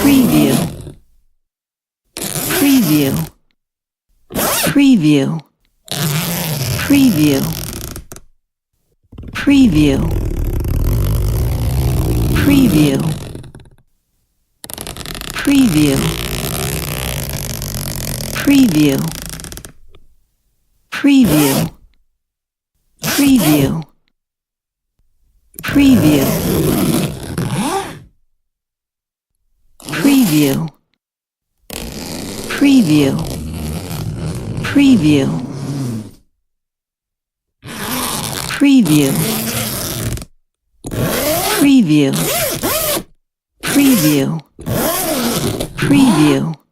preview, preview, preview, preview, preview, preview, preview, preview, preview, preview, preview, preview, preview, preview, preview, preview, preview, preview.